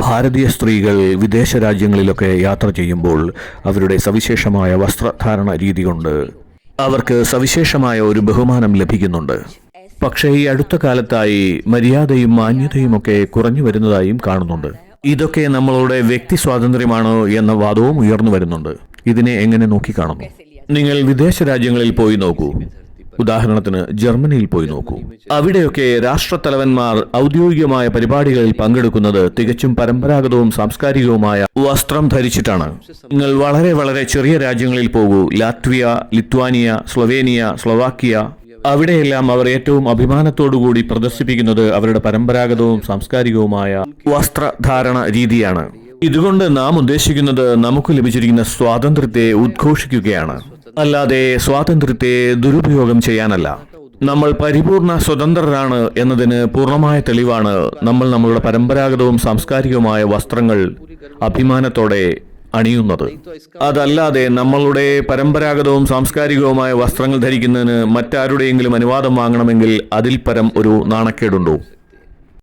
ഭാരതീയ സ്ത്രീകൾ വിദേശ രാജ്യങ്ങളിലൊക്കെ യാത്ര ചെയ്യുമ്പോൾ അവരുടെ സവിശേഷമായ വസ്ത്രധാരണ രീതി കൊണ്ട് അവർക്ക് സവിശേഷമായ ഒരു ബഹുമാനം ലഭിക്കുന്നുണ്ട്. പക്ഷേ ഈ അടുത്ത കാലത്തായി മര്യാദയും മാന്യതയുമൊക്കെ കുറഞ്ഞു വരുന്നതായും കാണുന്നുണ്ട്. ഇതൊക്കെ നമ്മളുടെ വ്യക്തി സ്വാതന്ത്ര്യമാണോ എന്ന വാദവും ഉയർന്നു വരുന്നുണ്ട്. ഇതിനെ എങ്ങനെ നോക്കിക്കാണുന്നു? നിങ്ങൾ വിദേശ രാജ്യങ്ങളിൽ പോയി നോക്കൂ. ഉദാഹരണത്തിന് ജർമ്മനിയിൽ പോയി നോക്കൂ. അവിടെയൊക്കെ രാഷ്ട്രത്തലവന്മാർ ഔദ്യോഗികമായ പരിപാടികളിൽ പങ്കെടുക്കുന്നത് തികച്ചും പരമ്പരാഗതവും സാംസ്കാരികവുമായ വസ്ത്രം ധരിച്ചിട്ടാണ്. നിങ്ങൾ വളരെ വളരെ ചെറിയ രാജ്യങ്ങളിൽ പോകൂ. Latvia, Lithuania, Slovenia, Slovakia. അവിടെയെല്ലാം അവർ ഏറ്റവും അഭിമാനത്തോടുകൂടി പ്രദർശിപ്പിക്കുന്നത് അവരുടെ പരമ്പരാഗതവും സാംസ്കാരികവുമായ വസ്ത്രധാരണ രീതിയാണ്. ഇതുകൊണ്ട് നാം ഉദ്ദേശിക്കുന്നത് നമുക്ക് ലഭിച്ചിരിക്കുന്ന സ്വാതന്ത്ര്യത്തെ ഉദ്ഘോഷിക്കുകയാണ്, അല്ലാതെ സ്വാതന്ത്ര്യത്തെ ദുരുപയോഗം ചെയ്യാനല്ല. നമ്മൾ പരിപൂർണ സ്വതന്ത്രരാണ് എന്നതിന് പൂർണ്ണമായ തെളിവാണ് നമ്മൾ നമ്മളുടെ പരമ്പരാഗതവും സാംസ്കാരികവുമായ വസ്ത്രങ്ങൾ അഭിമാനത്തോടെ അണിയുന്നത്. അതല്ലാതെ നമ്മളുടെ പരമ്പരാഗതവും സാംസ്കാരികവുമായ വസ്ത്രങ്ങൾ ധരിക്കുന്നതിന് മറ്റാരുടെയെങ്കിലും അനുവാദം വാങ്ങണമെങ്കിൽ അതിൽ പരം ഒരു നാണക്കേടുണ്ടോ?